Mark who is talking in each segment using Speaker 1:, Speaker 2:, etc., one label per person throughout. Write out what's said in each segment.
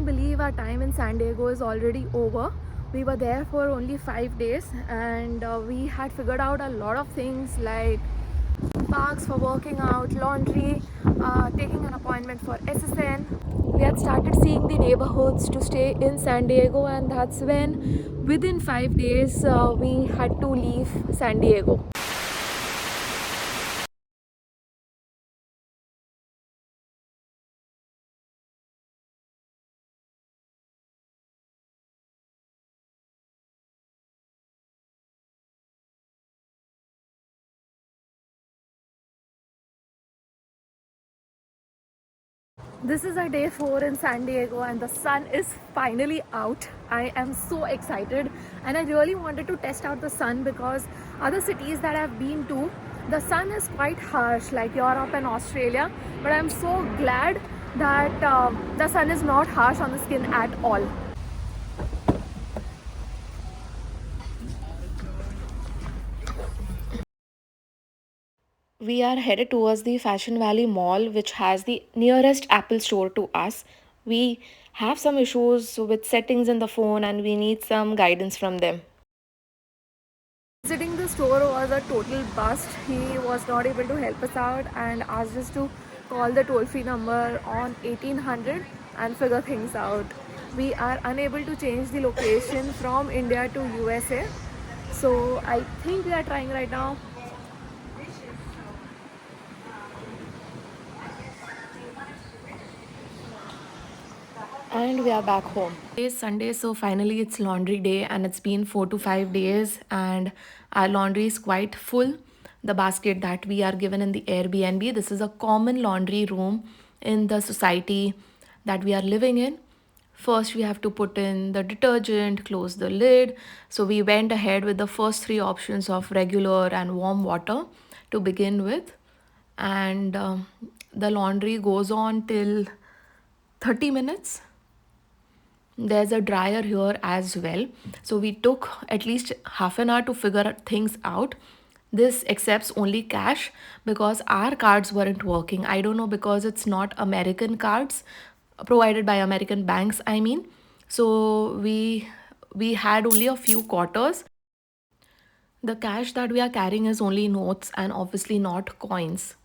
Speaker 1: can't believe our time in San Diego is already over. We were there for only 5 days, and we had figured out a lot of things like parks for working out, laundry, taking an appointment for SSN. We had started seeing the neighborhoods to stay in San Diego, and that's when within 5 days we had to leave San Diego. This is our day 4 in San Diego, and the sun is finally out. I am so excited, and I really wanted to test out the sun because other cities that I've been to, the sun is quite harsh, like Europe and Australia. But I'm so glad that the sun is not harsh on the skin at all. We are headed towards the Fashion Valley Mall, which has the nearest Apple store to us. We have some issues with settings in the phone and we need some guidance from them. Visiting the store was a total bust. He was not able to help us out and asked us to call the toll-free number on 1800 and figure things out. We are unable to change the location from India to USA. So I think we are trying right now. And we are back home. Today is Sunday, so finally it's laundry day, and it's been 4 to 5 days, and our laundry is quite full. The basket that we are given in the Airbnb, this is a common laundry room in the society that we are living in. First, we have to put in the detergent, close the lid. So, we went ahead with the first three options of regular and warm water to begin with. And the laundry goes on till 30 minutes. There's a dryer here as well. So we took at least half an hour to figure things out. This accepts only cash because our cards weren't working. I don't know, because it's not American cards provided by American banks, I mean. So we had only a few quarters. The cash that we are carrying is only notes and obviously not coins.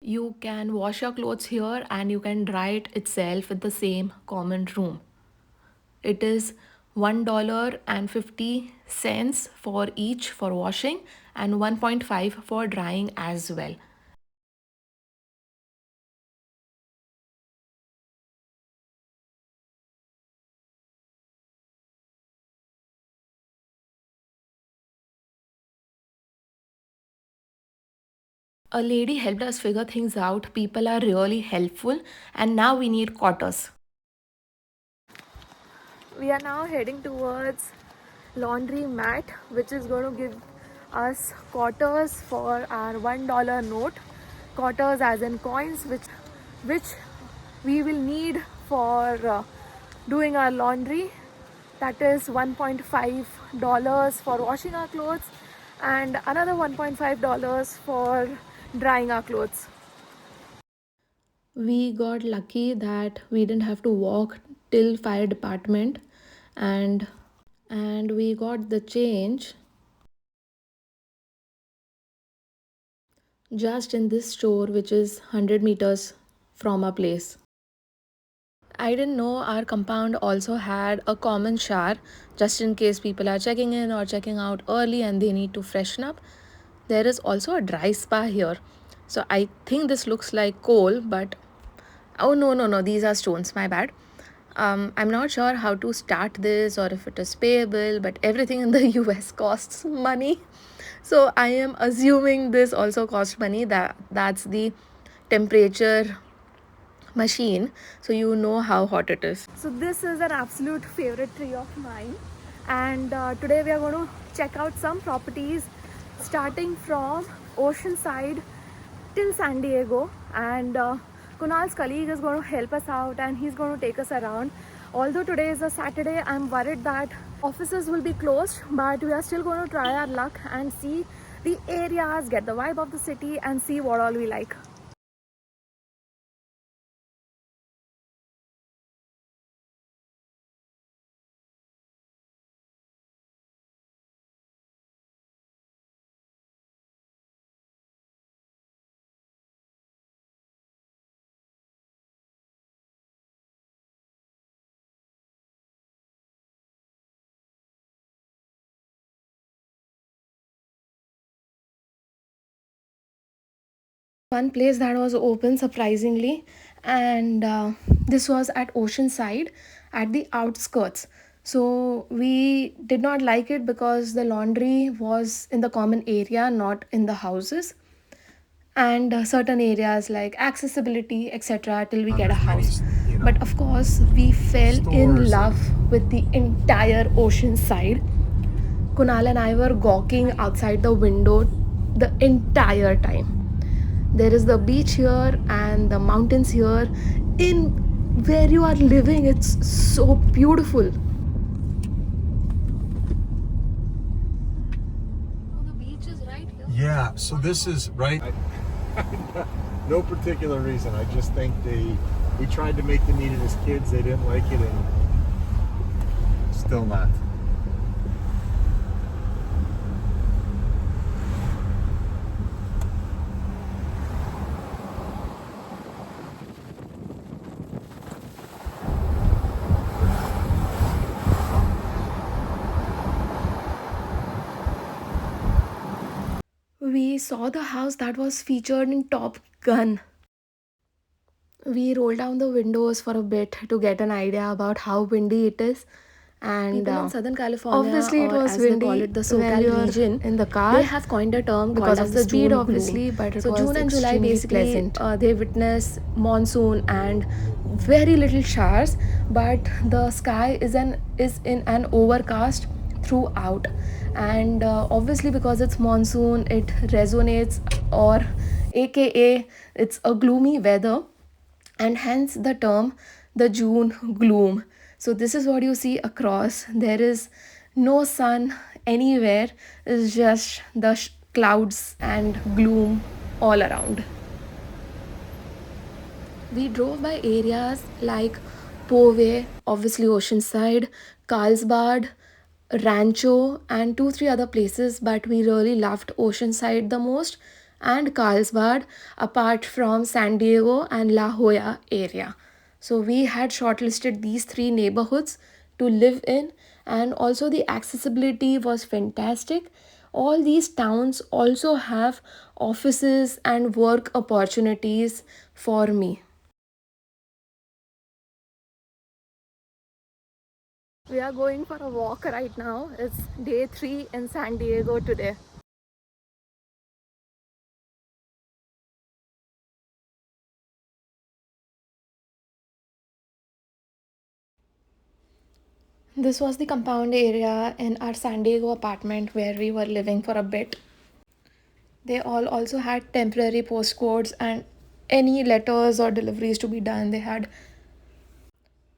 Speaker 1: You can wash your clothes here and you can dry it itself in the same common room. It is $1.50 for each for washing and 1.5 for drying as well. A lady helped us figure things out. People are really helpful, and now we need quarters. We are now heading towards laundry mat, which is going to give us quarters for our $1 note. Quarters as in coins, which we will need for doing our laundry. That is $1.5 for washing our clothes and another $1.5 for drying our clothes. We got lucky that we didn't have to walk till fire department, and we got the change just in this store, which is 100 meters from our place. I didn't know our compound also had a common shower just in case people are checking in or checking out early and they need to freshen up. There is also a dry spa here. So I think this looks like coal, but oh no, these are stones, my bad. I'm not sure how to start this or if it is payable, but everything in the US costs money. So I am assuming this also costs money. That's the temperature machine, so you know how hot it is. So this is an absolute favorite tree of mine, and today we are going to check out some properties starting from Oceanside till San Diego, and Kunal's colleague is going to help us out and he's going to take us around. Although today is a Saturday, I'm worried that offices will be closed, but we are still going to try our luck and see the areas, get the vibe of the city, and see what all we like. one place that was open surprisingly, and this was at Oceanside at the outskirts. So we did not like it because the laundry was in the common area, not in the houses, and certain areas like accessibility, etc., till we get a house. But of course, we fell in love with the entire ocean side. Kunal and I were gawking outside the window the entire time. There is the beach here and the mountains here. In where you are living, it's so beautiful. Oh, the beach is right here.
Speaker 2: Yeah, so this is right. No particular reason. I just think we tried to make them eat it as kids. They didn't like it, and still not.
Speaker 1: We saw the house that was featured in Top Gun. We rolled down the windows for a bit to get an idea about how windy it is. And people in Southern California, obviously it was as windy, they call it the SoCal region, in the car. They have coined a term because of the speed, June obviously, bloom. But it so was June and July basically they witness monsoon and very little showers, but the sky is in an overcast throughout. And obviously because it's monsoon, it resonates, or aka it's a gloomy weather, and hence the term the June gloom. So, this is what you see across. There is no sun anywhere, it's just the clouds and gloom all around. We drove by areas like Pove, obviously Oceanside, Carlsbad, Rancho, and 2 3 other places, but we really loved Oceanside the most and Carlsbad, apart from San Diego and La Jolla area. So we had shortlisted these three neighborhoods to live in, and also the accessibility was fantastic. All these towns also have offices and work opportunities for me. We are going for a walk right now. It's day 3 in San Diego today. This was the compound area in our San Diego apartment where we were living for a bit. They all also had temporary postcodes and any letters or deliveries to be done. They had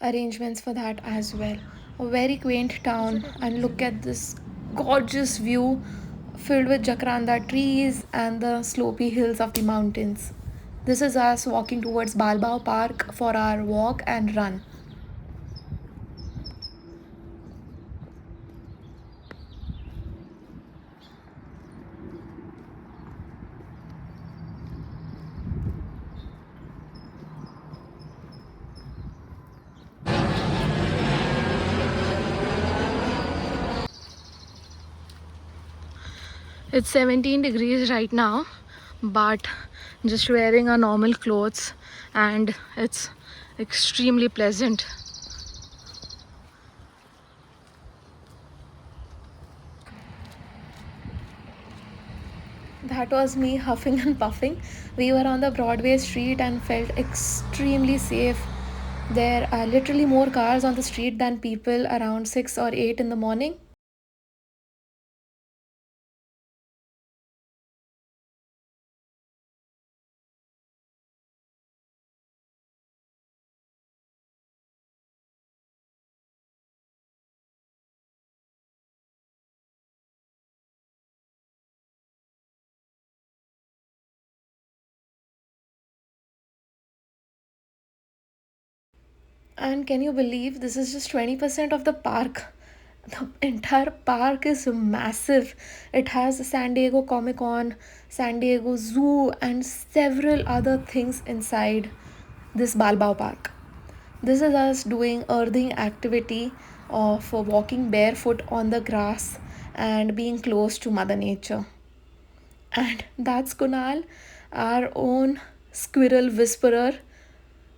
Speaker 1: arrangements for that as well. A very quaint town, and look at this gorgeous view filled with jacaranda trees and the slopey hills of the mountains. This is us walking towards Balbao Park for our walk and run. It's 17 degrees right now, but just wearing our normal clothes, and it's extremely pleasant. That was me huffing and puffing. We were on the Broadway street and felt extremely safe. There are literally more cars on the street than people around 6 or 8 in the morning. And can you believe this is just 20% of the park? The entire park is massive. It has San Diego Comic Con, San Diego Zoo, and several other things inside this Balbao Park. This is us doing earthing activity of walking barefoot on the grass and being close to Mother Nature. And that's Kunal. our own squirrel whisperer.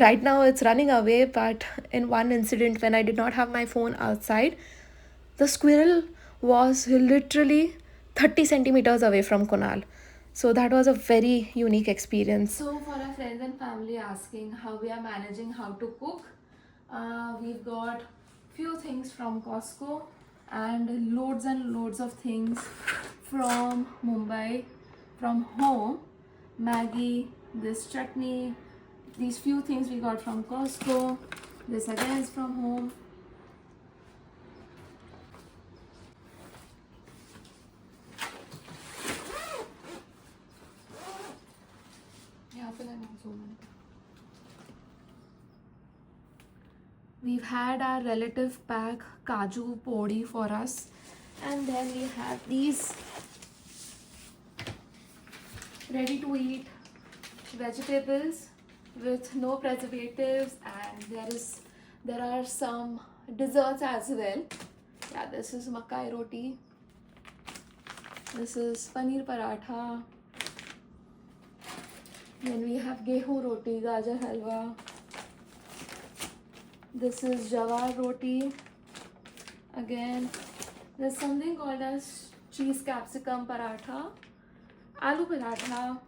Speaker 1: Right now it's running away, but in one incident when I did not have my phone outside, the squirrel was literally 30 centimeters away from Kunal. So that was a very unique experience. So, for our friends and family asking how we are managing how to cook, we've got few things from Costco and loads of things from Mumbai, from home. Maggie, this chutney, these few things we got from Costco. This again is from home. Yeah, we've had our relative pack kaju podi for us, and then we have these ready to eat vegetables with no preservatives, and there are some desserts as well. Yeah, this is makai roti, this is paneer paratha, then we have gehu roti, gajar halwa, this is jawar roti. Again, there's something called as cheese capsicum paratha, aloo paratha.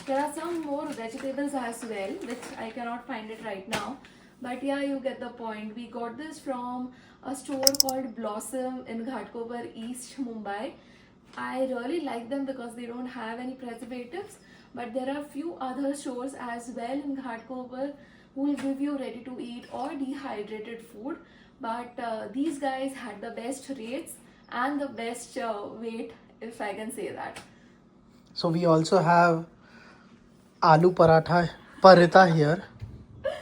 Speaker 1: There are some more vegetables as well, which I cannot find it right now. But yeah, you get the point. We got this from a store called Blossom in Ghatkopar, East Mumbai. I really like them because they don't have any preservatives. But there are few other stores as well in Ghatkopar who will give you ready to eat or dehydrated food. But these guys had the best rates and the best weight, if I can say that.
Speaker 3: So we also have aloo paratha parita here.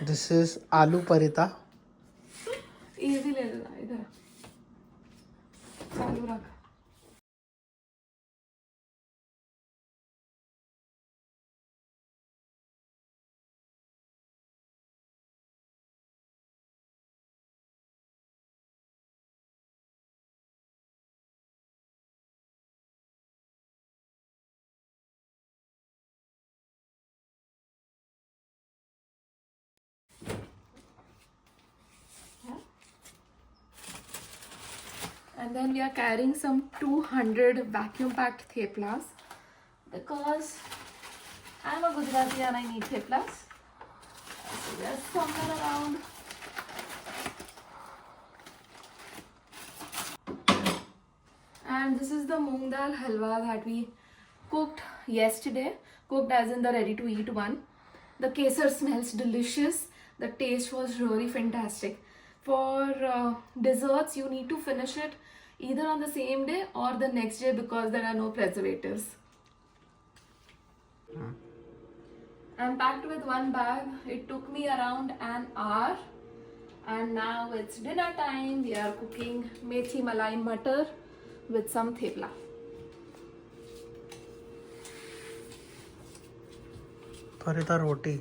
Speaker 3: This is aloo parita.
Speaker 1: Easy ले लेना इधर चालू रख. And then we are carrying some 200 vacuum packed theplas because I'm a Gujarati and I need theplas. So there's somewhere around. And this is the moong dal halwa that we cooked yesterday, cooked as in the ready to eat one. The kesar smells delicious. The taste was really fantastic. For desserts, you need to finish it either on the same day or the next day because there are no preservatives. I'm packed with one bag. It took me around an hour. And now it's dinner time. We are cooking methi malai matar with some thepla.
Speaker 3: Parita roti,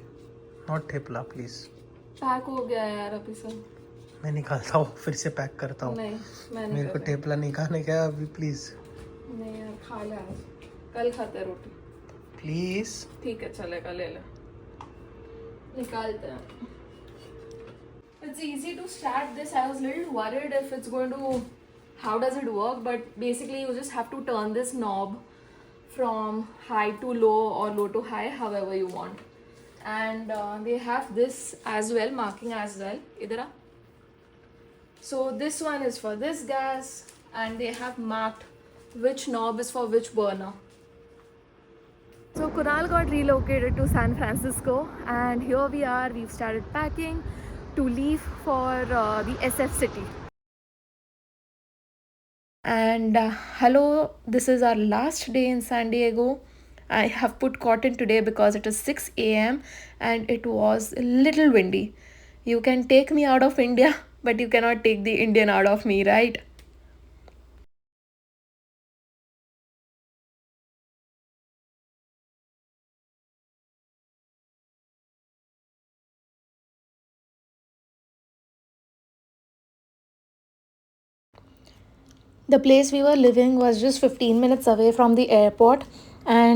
Speaker 3: not thepla, please.
Speaker 1: Pack हो गया है यार अभी सब.
Speaker 3: मैं निकालता हूँ, फिर से पैक करता हूँ.
Speaker 1: नहीं, मैंने
Speaker 3: मेरे को थेपला नहीं खाने का अभी, प्लीज.
Speaker 1: नहीं यार, खा ले आज. कल खाते हैं रोटी.
Speaker 3: प्लीज.
Speaker 1: ठीक है, चलेगा, ले ले. निकालते हैं. It's easy to start this. I was a little worried if it's going to, how does it work? But basically you just have to turn this knob from high to low or low to high, however you want. And they have this as well, marking as well. Idhar aa. So this one is for this gas and they have marked which knob is for which burner. So Kunal got relocated to San Francisco and here we are. We've started packing to leave for the SF city. And hello, this is our last day in San Diego. I have put cotton today because it is 6 a.m. and it was a little windy. You can take me out of India, but you cannot take the Indian out of me, right? The place we were living was just 15 minutes away from the airport,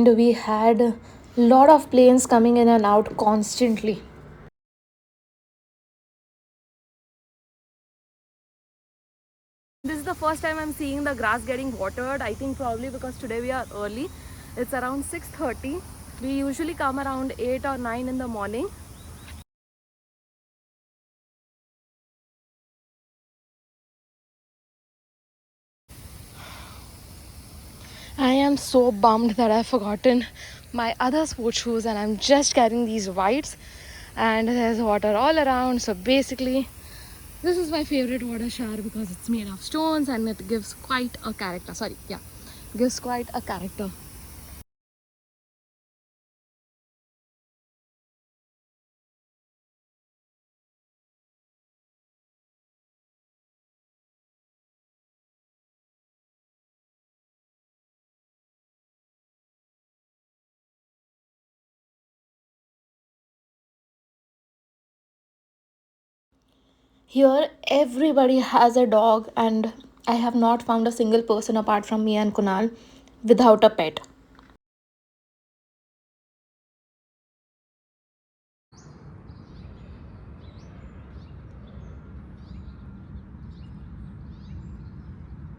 Speaker 1: and we had a lot of planes coming in and out constantly. This is the first time I'm seeing the grass getting watered. I think probably because today we are early. It's around 6:30. We usually come around 8 or 9 in the morning. I am so bummed that I've forgotten my other sports shoes and I'm just carrying these whites and there's water all around. So basically, this is my favorite water shower because it's made of stones and it gives quite a character. Sorry, yeah, gives quite a character. Here, everybody has a dog, and I have not found a single person apart from me and Kunal without a pet.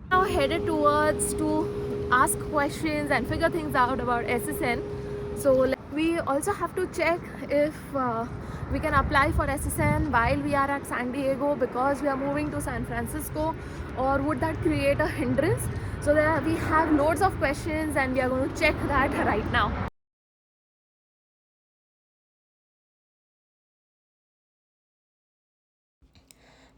Speaker 1: Now headed towards to ask questions and figure things out about SSN. So we also have to check if we can apply for SSN while we are at San Diego because we are moving to San Francisco, or would that create a hindrance? So there we have loads of questions and we are going to check that right now.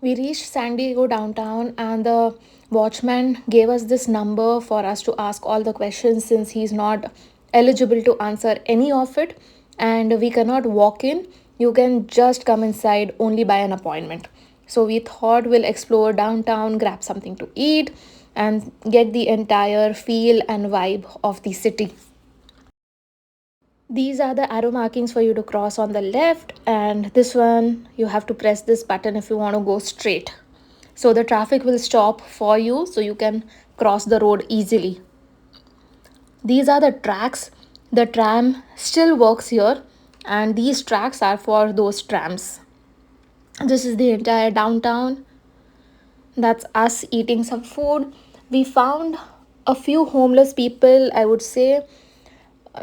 Speaker 1: We reached San Diego downtown, and the watchman gave us this number for us to ask all the questions since he's not eligible to answer any of it and we cannot walk in. You can just come inside only by an appointment. So we thought we'll explore downtown, grab something to eat, and get the entire feel and vibe of the city. These are the arrow markings for you to cross on the left, and this one you have to press this button if you want to go straight. So the traffic will stop for you so you can cross the road easily. These are the tracks. The tram still works here, and these tracks are for those trams. This is the entire downtown. That's us eating some food. We found a few homeless people, I would say.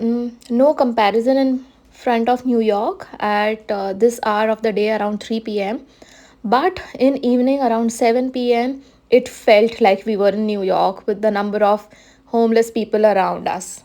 Speaker 1: No comparison in front of New York at this hour of the day around 3 p.m. But in evening around 7 p.m., it felt like we were in New York with the number of homeless people around us.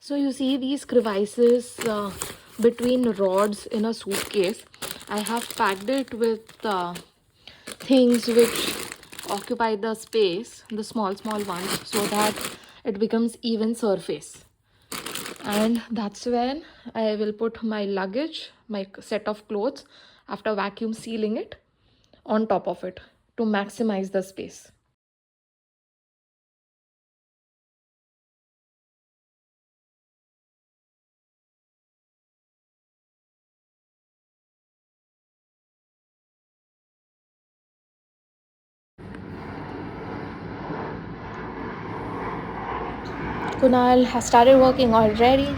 Speaker 1: So you see these crevices between rods in a suitcase. I have packed it with things which occupy the space, the small ones, so that it becomes even surface. And that's when I will put my luggage, my set of clothes, after vacuum sealing it, on top of it to maximize the space. Kunal has started working already.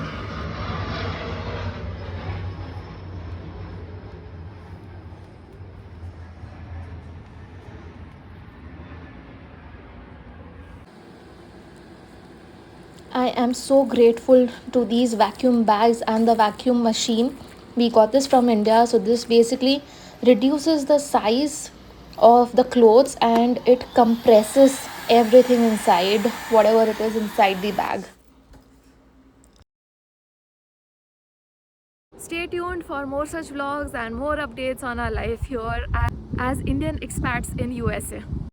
Speaker 1: I am so grateful to these vacuum bags and the vacuum machine. We got this from India, so this basically reduces the size of the clothes and it compresses everything inside, whatever it is inside the bag. Stay tuned for more such vlogs and more updates on our life here as Indian expats in USA.